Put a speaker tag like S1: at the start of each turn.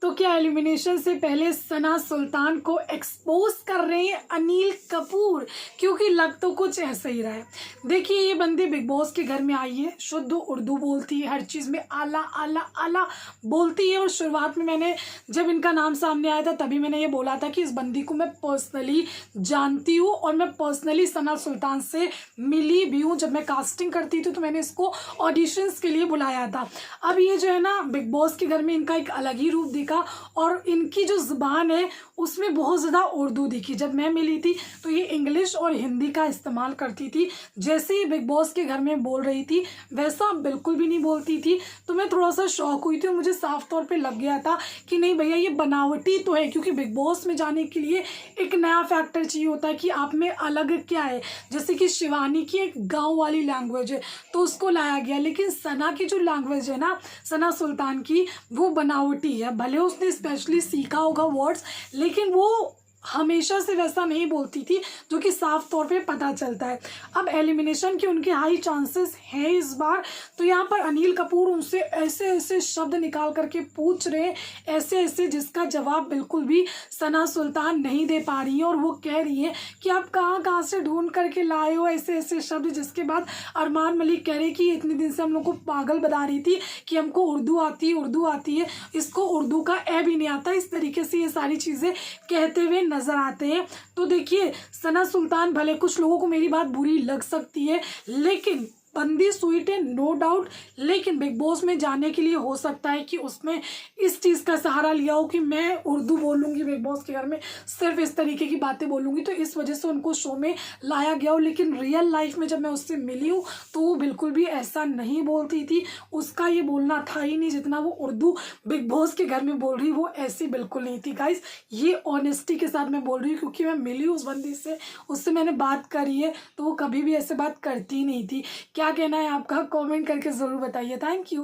S1: तो क्या एलिमिनेशन से पहले सना सुल्तान को एक्सपोज कर रहे हैं अनिल कपूर, क्योंकि लग तो कुछ ऐसा ही रहा है। देखिए ये बंदी बिग बॉस के घर में आई है, शुद्ध उर्दू बोलती है, हर चीज़ में आला आला आला बोलती है। और शुरुआत में मैंने जब इनका नाम सामने आया था तभी मैंने ये बोला था कि इस बंदी को मैं पर्सनली जानती हूँ और मैं पर्सनली सना सुल्तान से मिली भी हूँ। जब मैं कास्टिंग करती थी तो मैंने इसको ऑडिशंस के लिए बुलाया था। अब ये जो है ना बिग बॉस के घर में इनका एक अलग ही रूप दिखा और इनकी जो ज़ुबान है उसमें बहुत ज़्यादा उर्दू दिखी। जब मैं मिली थी तो ये इंग्लिश और हिंदी का इस्तेमाल करती थी, जैसे ही बिग बॉस के घर में बोल रही थी वैसा बिल्कुल भी नहीं बोलती थी। तो मैं थोड़ा सा शॉक हुई थी और मुझे साफ तौर पे लग गया था कि नहीं भैया ये बनावटी तो है, क्योंकि बिग बॉस में जाने के लिए एक नया फैक्टर चाहिए होता है कि आप में अलग क्या है। जैसे कि शिवानी की एक गाँव वाली लैंग्वेज है तो उसको लाया गया, लेकिन सना की जो लैंग्वेज है ना, सना सुल्तान की, वो बनावटी है। भले उसने स्पेशली सीखा होगा वर्ड्स, लेकिन वो हमेशा से वैसा नहीं बोलती थी, जो कि साफ तौर पे पता चलता है। अब एलिमिनेशन के उनके हाई चांसेस हैं इस बार। तो यहाँ पर अनिल कपूर उनसे ऐसे ऐसे शब्द निकाल करके पूछ रहे हैं, ऐसे ऐसे जिसका जवाब बिल्कुल भी सना सुल्तान नहीं दे पा रही है। और वो कह रही है कि आप कहाँ कहाँ से ढूंढ करके लाए हो ऐसे ऐसे शब्द, जिसके बाद अरमान मलिक कह रहे कि इतने दिन से हम लोग को पागल बता रही थी कि हमको उर्दू आती है, इसको उर्दू का ए भी नहीं आता। इस तरीके से ये सारी चीज़ें कहते हुए नजर आते हैं। तो देखिए सना सुल्तान, भले कुछ लोगों को मेरी बात बुरी लग सकती है, लेकिन बंदी स्वीट है नो डाउट, लेकिन बिग बॉस में जाने के लिए हो सकता है कि उसमें इस चीज़ का सहारा लिया हो कि मैं उर्दू बोलूँगी बिग बॉस के घर में, सिर्फ इस तरीके की बातें बोलूँगी, तो इस वजह से उनको शो में लाया गया हो। लेकिन रियल लाइफ में जब मैं उससे मिली हूँ तो वो बिल्कुल भी ऐसा नहीं बोलती थी, उसका ये बोलना था ही नहीं। जितना वो उर्दू बिग बॉस के घर में बोल रही वो ऐसी बिल्कुल नहीं थी गाइस। ये ऑनेस्टी के साथ मैं बोल रही हूँ, क्योंकि मैं मिली हूँ उस बंदी से, उससे मैंने बात करी है, तो वो कभी भी ऐसे बात करती नहीं थी। क्या कहना है आपका, कमेंट करके ज़रूर बताइए। Thank you.